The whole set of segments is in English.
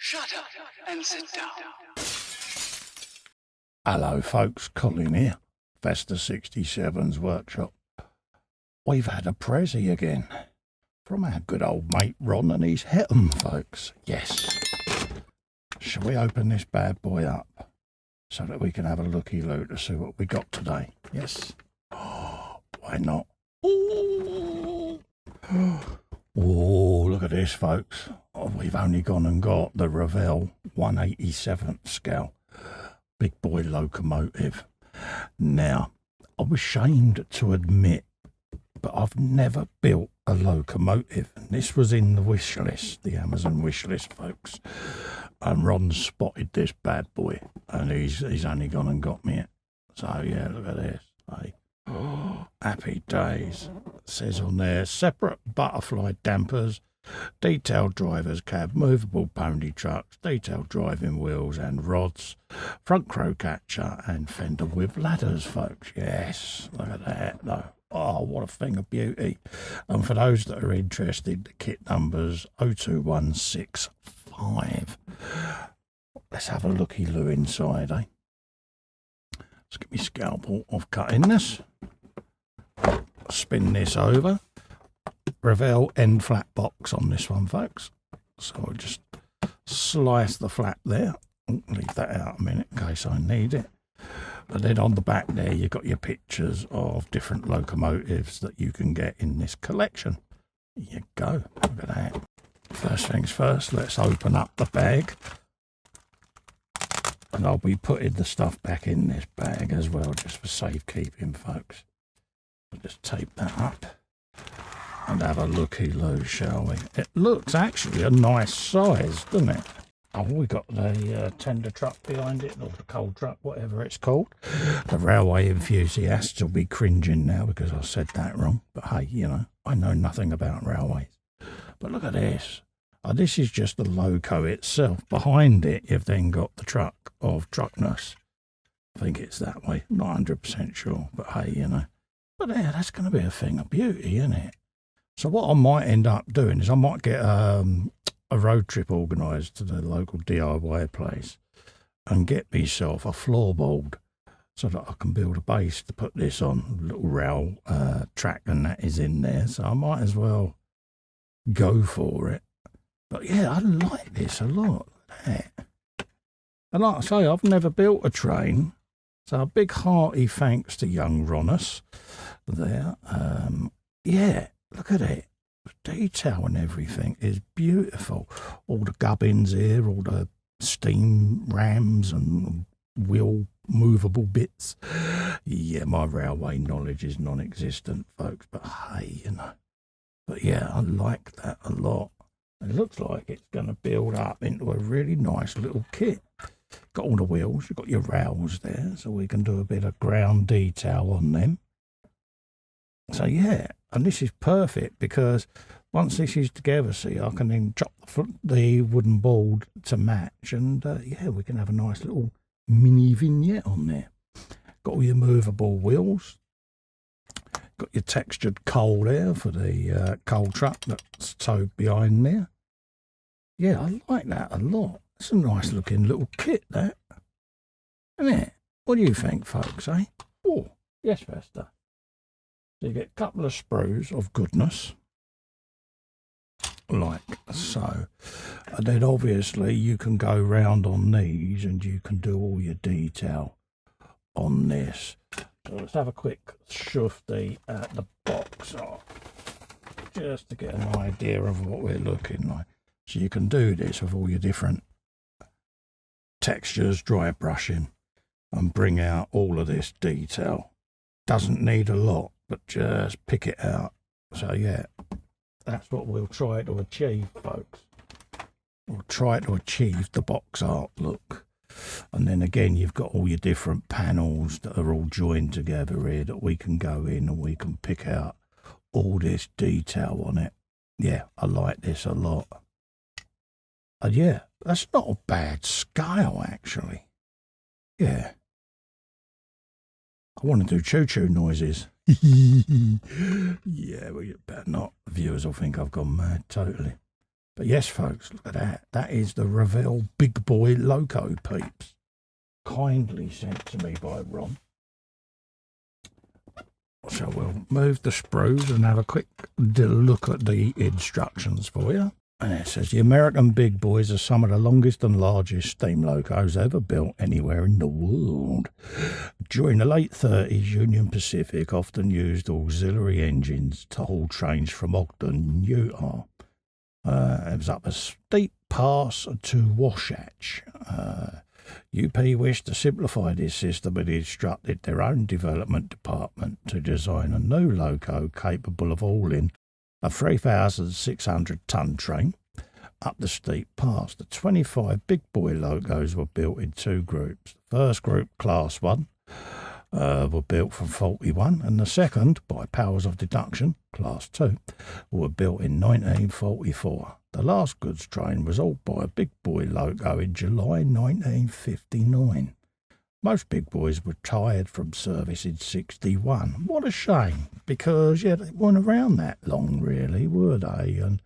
Shut up and sit down. Hello folks, Colin here, Festa 67's workshop. We've had a prezzie again from our good old mate Ron and his Hetem, folks. Yes. Shall we open this bad boy up so that we can have a looky-loo to see what we got today? Yes. Oh, why not? Ooh. Oh, look at this, folks. Oh, we've only gone and got the Revell 1/87 scale. Big boy locomotive. Now, I'm ashamed to admit, but I've never built a locomotive. And this was in the wish list, the Amazon wish list, folks. And Ron spotted this bad boy, and he's only gone and got me it. So, yeah, look at this. Hey. Oh, happy days. It says on there, separate butterfly dampers, detailed driver's cab, movable pony trucks, detailed driving wheels and rods, front crow catcher and fender with ladders, folks. Yes, look at that though. Oh, what a thing of beauty. And for those that are interested, the kit number's 02165. Let's have a looky-loo inside, eh? Let's get my scalpel of cutting this. Spin this over. Revell end flat box on this one, folks. So I'll just slice the flap there. Leave that out a minute in case I need it. But then on the back there, you've got your pictures of different locomotives that you can get in this collection. There you go. Look at that. First things first, let's open up the bag. And I'll be putting the stuff back in this bag as well, just for safekeeping, folks. We'll just tape that up and have a looky-loo, shall we? It looks actually a nice size, doesn't it? Oh, we got the tender truck behind it, or the coal truck, whatever it's called. The railway enthusiasts will be cringing now because I said that wrong. But hey, you know, I know nothing about railways. But look at this. Oh, this is just the loco itself. Behind it, you've then got the truck of truckness. I think it's that way. Not 100% sure, but hey, you know. But yeah, that's going to be a thing of beauty, isn't it? So what I might end up doing is I might get a road trip organised to the local DIY place and get myself a floorboard so that I can build a base to put this on. A little rail track and that is in there. So I might as well go for it. But yeah, I like this a lot. Look at that. And like I say, I've never built a train. So a big hearty thanks to young Ronus there. Yeah, look at it. The detail and everything is beautiful. All the gubbins here, all the steam rams and wheel movable bits. Yeah, my railway knowledge is non-existent, folks. But hey, you know. But yeah, I like that a lot. It looks like it's going to build up into a really nice little kit. Got all the wheels, you've got your rails there, so we can do a bit of ground detail on them. So yeah, and this is perfect because once this is together, see, I can then chop the wooden board to match, and yeah, we can have a nice little mini vignette on there. Got all your movable wheels. Got your textured coal there for the coal truck that's towed behind there. Yeah, I like that a lot. It's a nice looking little kit, that. Isn't it? What do you think, folks, eh? Oh, yes, Festa. So you get a couple of sprues of goodness, like so. And then obviously you can go round on these and you can do all your detail on this. So let's have a quick shufty at the box off, just to get an idea of what we're looking like. So you can do this with all your different textures, dry brushing, and bring out all of this detail. Doesn't need a lot, but just pick it out. So yeah, that's what we'll try to achieve, folks. We'll try to achieve the box art look. And then again, you've got all your different panels that are all joined together here that we can go in and we can pick out all this detail on it. Yeah, I like this a lot. And yeah, that's not a bad scale, actually. Yeah. I want to do choo-choo noises. Yeah, well, you better not. The viewers will think I've gone mad, totally. But yes, folks, look at that. That is the Revell Big Boy Loco, peeps. Kindly sent to me by Ron. So we'll move the sprues and have a quick look at the instructions for you. And it says, the American Big Boys are some of the longest and largest steam locos ever built anywhere in the world. During the late 30s, Union Pacific often used auxiliary engines to haul trains from Ogden, Utah. It was up a steep pass to Wasatch. UP wished to simplify this system and instructed their own development department to design a new loco capable of hauling a 3,600-ton train up the steep pass. The 25 Big Boy locos were built in two groups. The first group, Class 1, were built from 41, and the second, by powers of deduction, Class 2, were built in 1944. The last goods train was hauled by a Big Boy loco in July 1959. Most Big Boys were retired from service in 61. What a shame, because yeah, they weren't around that long really, were they? And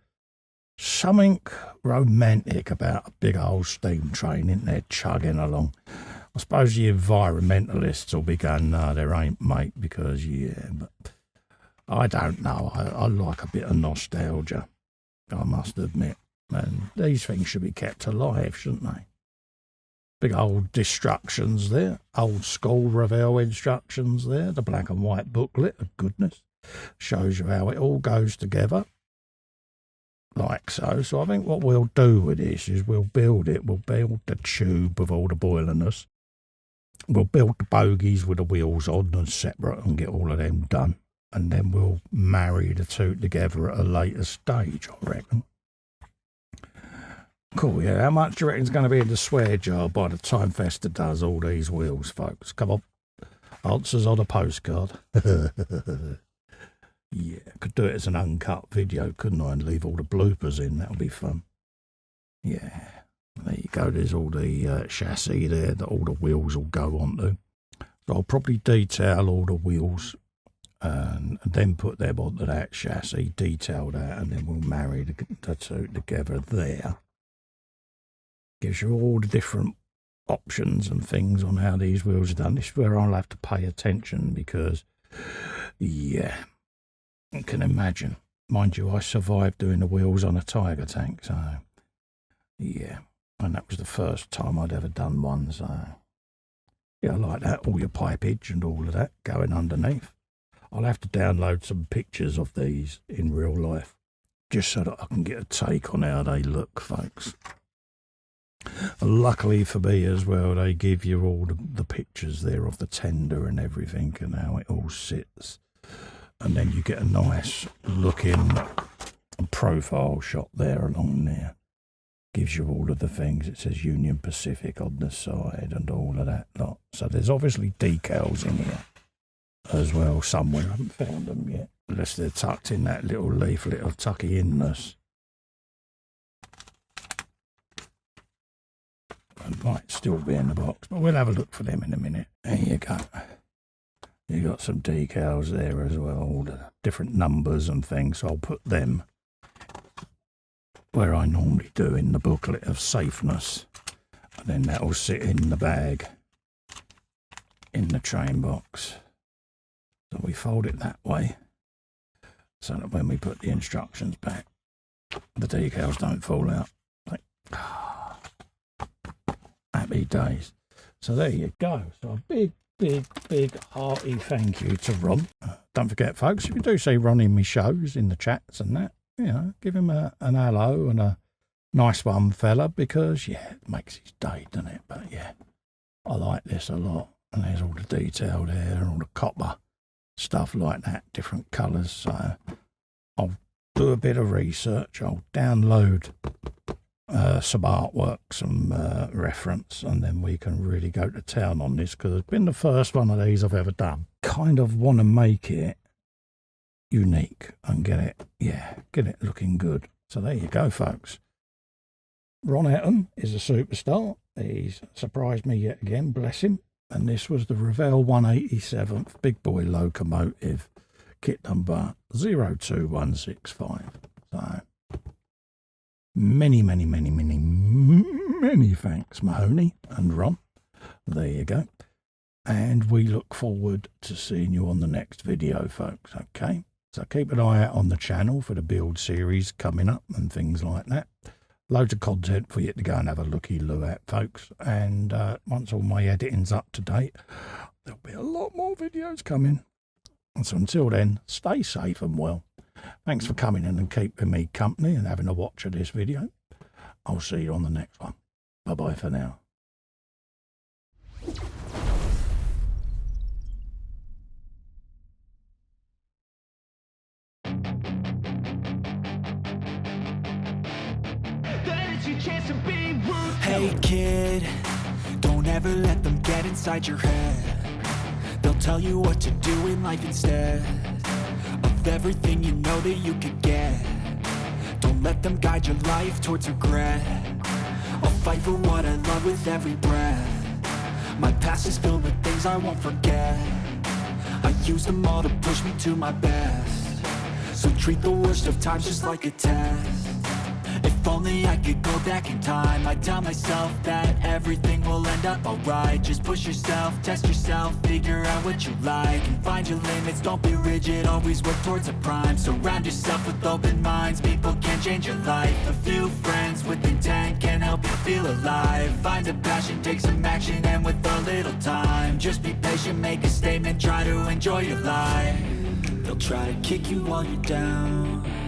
something romantic about a big old steam train in there chugging along. I suppose the environmentalists will be going, no, there ain't, mate, because yeah, but I don't know. I like a bit of nostalgia, I must admit. And these things should be kept alive, shouldn't they? Big old instructions there. Old school Revell instructions there. The black and white booklet, of goodness. Shows you how it all goes together. Like so. So I think what we'll do with this is we'll build it. We'll build the tube with all the boilerness. We'll build the bogies with the wheels on and separate and get all of them done. And then we'll marry the two together at a later stage, I reckon. Cool, yeah. How much do you reckon is going to be in the swear jar by the time Festa does all these wheels, folks? Come on. Answers on a postcard. Yeah, could do it as an uncut video, couldn't I? And leave all the bloopers in. That'll be fun. Yeah. There you go. There's all the chassis there that all the wheels will go onto. So I'll probably detail all the wheels and then put them onto that chassis, detail that, and then we'll marry the two together there. Gives you all the different options and things on how these wheels are done. This is where I'll have to pay attention because, yeah, I can imagine. Mind you, I survived doing the wheels on a Tiger tank, so, yeah. And that was the first time I'd ever done one, so, yeah, I like that. All your pipage and all of that going underneath. I'll have to download some pictures of these in real life, just so that I can get a take on how they look, folks. Luckily for me as well, they give you all the pictures there of the tender and everything and how it all sits. And then you get a nice looking profile shot there along there. Gives you all of the things. It says Union Pacific on the side and all of that lot. So there's obviously decals in here as well somewhere. I haven't found them yet. Unless they're tucked in that little leaflet of tucky inness. It might still be in the box, but we'll have a look for them in a minute. There you go. You got some decals there as well, all the different numbers and things. So I'll put them where I normally do in the booklet of safeness. And then that'll sit in the bag in the train box. So we fold it that way so that when we put the instructions back, the decals don't fall out. Like, happy days. So there you go. So a big hearty thank you to Ron. Don't forget, folks, if you do see Ron in my shows, in the chats and that, you know, give him an hello and a nice one, fella, because, yeah, it makes his day, doesn't it? But, yeah, I like this a lot. And there's all the detail there and all the copper stuff like that, different colours. So I'll do a bit of research. I'll download some artwork, some reference, and then we can really go to town on this because it's been the first one of these I've ever done. Kind of want to make it unique and get it looking good. So there you go, folks. Ron Hetem is a superstar. He's surprised me yet again, bless him. And this was the Revell 187th Big Boy Locomotive, kit number 02165. So Many thanks, Mahoney and Ron. There you go. And we look forward to seeing you on the next video, folks. Okay, so keep an eye out on the channel for the build series coming up and things like that. Loads of content for you to go and have a looky-loo at, folks. And once all my editing's up to date, there'll be a lot more videos coming. And so until then, stay safe and well. Thanks for coming in and keeping me company and having a watch of this video. I'll see you on the next one. Bye-bye for now. Hey kid, don't ever let them get inside your head. They'll tell you what to do in life instead of everything you know that you could get. Don't let them guide your life towards regret. I'll fight for what I love with every breath. My past is filled with things I won't forget. I use them all to push me to my best. So treat the worst of times just like a test. If only I could go back in time, I'd tell myself that everything will end up alright. Just push yourself, test yourself, figure out what you like, and find your limits, don't be rigid, always work towards a prime. Surround yourself with open minds, people can change your life. A few friends with intent can help you feel alive. Find a passion, take some action, and with a little time, just be patient, make a statement, try to enjoy your life. They'll try to kick you while you're down,